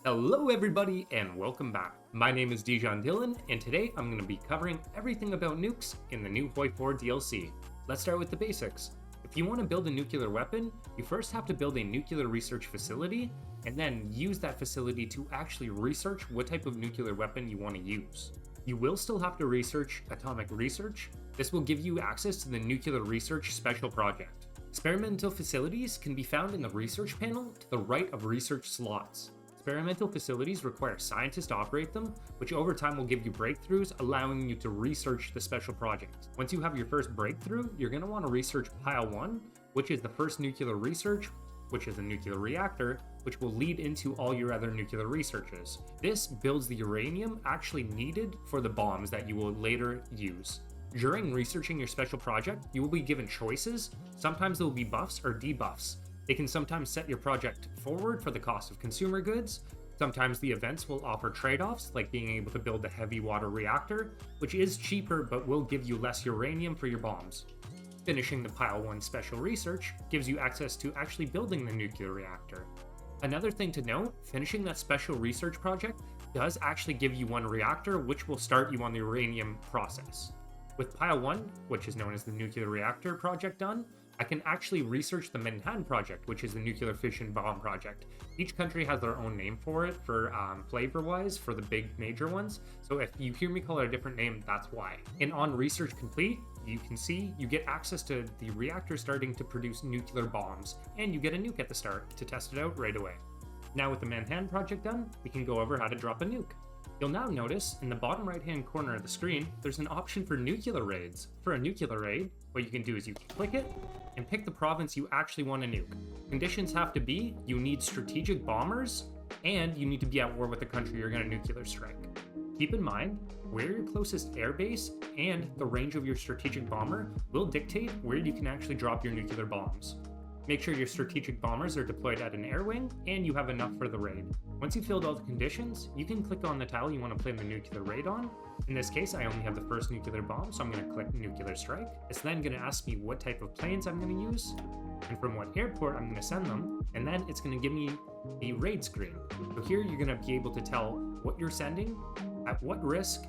Hello everybody and welcome back. My name is Dijon Dillan and today I'm going to be covering everything about nukes in the new Hoi4 DLC. Let's start with the basics. If you want to build a nuclear weapon, you first have to build a nuclear research facility and then use that facility to actually research what type of nuclear weapon you want to use. You will still have to research atomic research. This will give you access to the nuclear research special project. Experimental facilities can be found in the research panel to the right of research slots. Experimental facilities require scientists to operate them, which over time will give you breakthroughs, allowing you to research the special project. Once you have your first breakthrough, you're going to want to research Pile 1, which is the first nuclear research, which is a nuclear reactor, which will lead into all your other nuclear researches. This builds the uranium actually needed for the bombs that you will later use. During researching your special project, you will be given choices. Sometimes there will be buffs or debuffs. They can sometimes set your project forward for the cost of consumer goods. Sometimes the events will offer trade-offs, like being able to build a heavy water reactor, which is cheaper but will give you less uranium for your bombs. Finishing the Pile 1 special research gives you access to actually building the nuclear reactor. Another thing to note, finishing that special research project does actually give you one reactor, which will start you on the uranium process. With Pile 1, which is known as the nuclear reactor project done, I can actually research the Manhattan Project, which is the nuclear fission bomb project. Each country has their own name for it, for flavor-wise, for the big major ones. So if you hear me call it a different name, that's why. And on research complete, you can see you get access to the reactor starting to produce nuclear bombs, and you get a nuke at the start to test it out right away. Now with the Manhattan Project done, we can go over how to drop a nuke. You'll now notice in the bottom right hand corner of the screen, there's an option for nuclear raids. For a nuclear raid, what you can do is you can click it and pick the province you actually want to nuke. Conditions have to be, you need strategic bombers, and you need to be at war with the country you're going to nuclear strike. Keep in mind, where your closest airbase and the range of your strategic bomber will dictate where you can actually drop your nuclear bombs. Make sure your strategic bombers are deployed at an air wing and you have enough for the raid. Once you've filled all the conditions, you can click on the tile you want to plan the nuclear raid on. In this case, I only have the first nuclear bomb, so I'm going to click nuclear strike. It's then going to ask me what type of planes I'm going to use and from what airport I'm going to send them, and then it's going to give me the raid screen. So here you're going to be able to tell what you're sending, at what risk,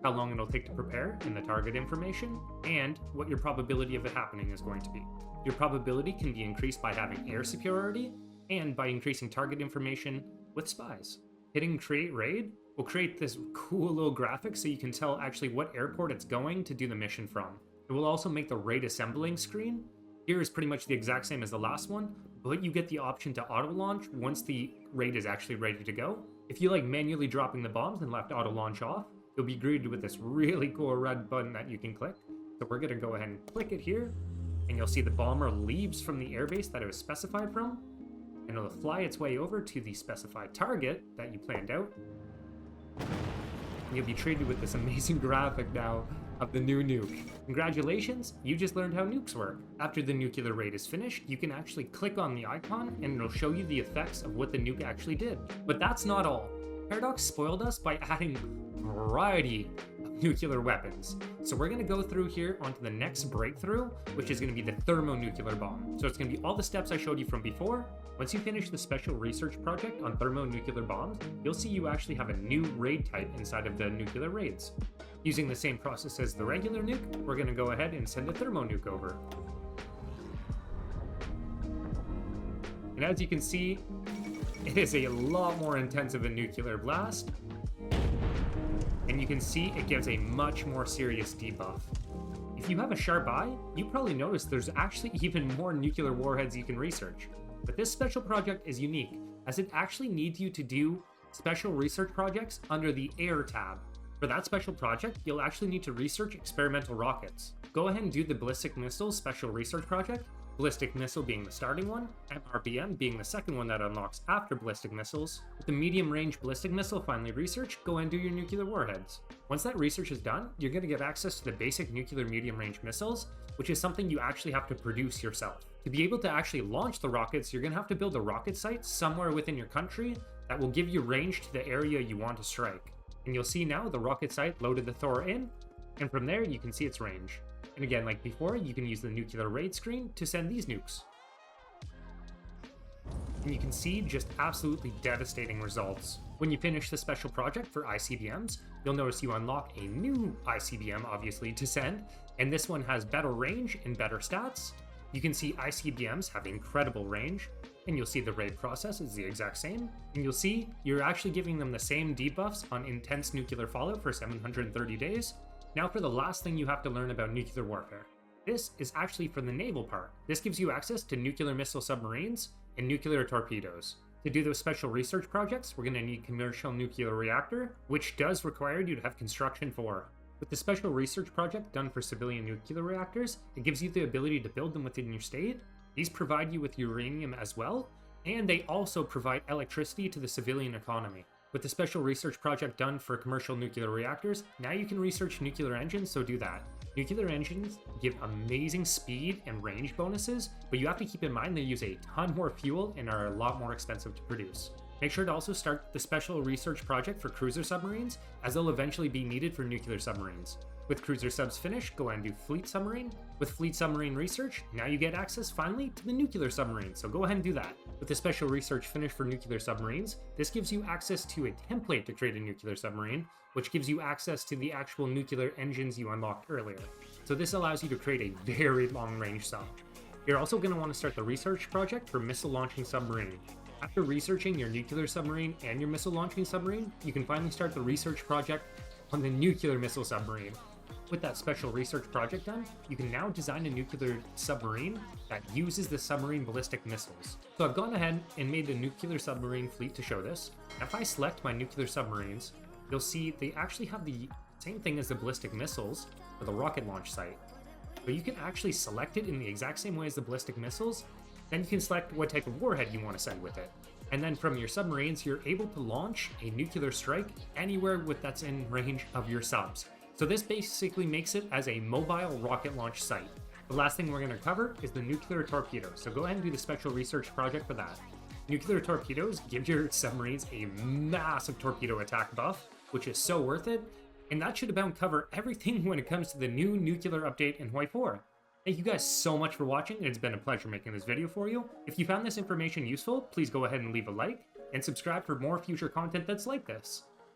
how long it'll take to prepare, and the target information, and what your probability of it happening is going to be. Your probability can be increased by having air superiority and by increasing target information with spies. Hitting create raid will create this cool little graphic so you can tell actually what airport it's going to do the mission from. It will also make the raid assembling screen. Here is pretty much the exact same as the last one, but you get the option to auto launch once the raid is actually ready to go. If you like manually dropping the bombs and left auto launch off, you'll be greeted with this really cool red button that you can click. So we're going to go ahead and click it here, and you'll see the bomber leaves from the airbase that it was specified from, and it'll fly its way over to the specified target that you planned out. And you'll be treated with this amazing graphic now of the new nuke. Congratulations, you just learned how nukes work. After the nuclear raid is finished, you can actually click on the icon and it'll show you the effects of what the nuke actually did. But that's not all. Paradox spoiled us by adding a variety of nuclear weapons. So we're going to go through here onto the next breakthrough, which is going to be the thermonuclear bomb. So it's going to be all the steps I showed you from before. Once you finish the special research project on thermonuclear bombs, you'll see you actually have a new raid type inside of the nuclear raids. Using the same process as the regular nuke, we're going to go ahead and send a thermonuke over. And as you can see, it is a lot more intense of a nuclear blast. And you can see it gives a much more serious debuff. If you have a sharp eye, you probably noticed there's actually even more nuclear warheads you can research. But this special project is unique, as it actually needs you to do special research projects under the Air tab. For that special project, you'll actually need to research experimental rockets. Go ahead and do the Ballistic Missile Special Research Project, Ballistic Missile being the starting one, MRBM being the second one that unlocks after Ballistic Missiles. With the Medium Range Ballistic Missile finally researched, go and do your nuclear warheads. Once that research is done, you're going to get access to the basic nuclear medium range missiles, which is something you actually have to produce yourself. To be able to actually launch the rockets, you're going to have to build a rocket site somewhere within your country that will give you range to the area you want to strike. And you'll see now the rocket site loaded the Thor in, and from there you can see its range. And again, like before, you can use the nuclear raid screen to send these nukes. and you can see just absolutely devastating results. When you finish the special project for ICBMs, you'll notice you unlock a new ICBM, obviously, to send, and this one has better range and better stats. You can see ICBMs have incredible range, and you'll see the raid process is the exact same, and you'll see you're actually giving them the same debuffs on intense nuclear fallout for 730 days. Now for the last thing you have to learn about nuclear warfare. This is actually for the naval part. This gives you access to nuclear missile submarines and nuclear torpedoes. To do those special research projects, we're going to need commercial nuclear reactor, which does require you to have construction for. With the special research project done for civilian nuclear reactors, it gives you the ability to build them within your state. These provide you with uranium as well, and they also provide electricity to the civilian economy. With the special research project done for commercial nuclear reactors, now you can research nuclear engines, so do that. Nuclear engines give amazing speed and range bonuses, but you have to keep in mind they use a ton more fuel and are a lot more expensive to produce. Make sure to also start the special research project for cruiser submarines, as they'll eventually be needed for nuclear submarines. With cruiser subs finished, go ahead and do fleet submarine. With fleet submarine research, now you get access finally to the nuclear submarine, so go ahead and do that. With the special research finished for nuclear submarines, this gives you access to a template to create a nuclear submarine, which gives you access to the actual nuclear engines you unlocked earlier. So this allows you to create a very long range sub. You're also going to want to start the research project for missile launching submarine. After researching your nuclear submarine and your missile launching submarine, you can finally start the research project on the nuclear missile submarine. With that special research project done, you can now design a nuclear submarine that uses the submarine ballistic missiles. So I've gone ahead and made the nuclear submarine fleet to show this. If I select my nuclear submarines, you'll see they actually have the same thing as the ballistic missiles for the rocket launch site. But you can actually select it in the exact same way as the ballistic missiles. Then you can select what type of warhead you want to send with it. And then from your submarines, you're able to launch a nuclear strike anywhere that's in range of your subs. So this basically makes it as a mobile rocket launch site. The last thing we're going to cover is the nuclear torpedo, so go ahead and do the special research project for that. Nuclear torpedoes give your submarines a massive torpedo attack buff, which is so worth it, and that should about cover everything when it comes to the new nuclear update in Hoi4. Thank you guys so much for watching, and it's been a pleasure making this video for you. If you found this information useful, please go ahead and leave a like, and subscribe for more future content that's like this.